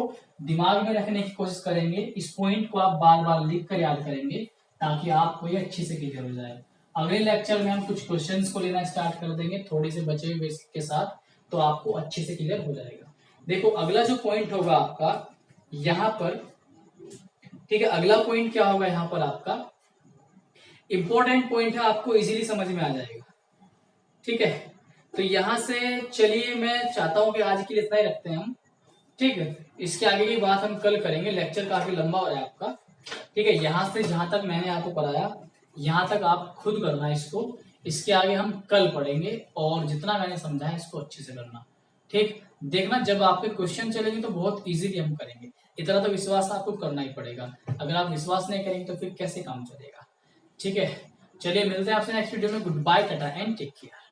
S1: दिमाग में रखने की कोशिश करेंगे, इस पॉइंट को आप बार बार लिख कर याद करेंगे ताकि आपको ये अच्छी से क्लियर हो जाए। अगले लेक्चर में हम कुछ क्वेश्चंस को लेना स्टार्ट कर देंगे थोड़ी से बचे हुए बेसिक के साथ, तो आपको अच्छे से क्लियर हो जाएगा। देखो अगला जो पॉइंट होगा आपका यहाँ पर, ठीक है, अगला पॉइंट क्या होगा यहाँ पर आपका? इंपॉर्टेंट पॉइंट है, आपको इजीली समझ में आ जाएगा। ठीक है, तो यहां से चलिए मैं चाहता हूं कि आज के लिए इतना ही रखते हैं हम। ठीक है, इसके आगे की बात हम कल करेंगे, लेक्चर काफी लंबा हो रहा है आपका। ठीक है, यहां से जहां तक मैंने आपको पढ़ाया यहां तक आप खुद करना है इसको, इसके आगे हम कल पढ़ेंगे और जितना मैंने समझाया इसको अच्छे से करना। ठीक, देखना जब आपके क्वेश्चन चलेंगे तो बहुत इजीली हम करेंगे, इतना तो विश्वास आपको करना ही पड़ेगा। अगर आप विश्वास नहीं करेंगे तो फिर कैसे काम चलेगा? ठीक है, चलिए मिलते हैं आपसे नेक्स्ट वीडियो में। Good bye, tata and take care.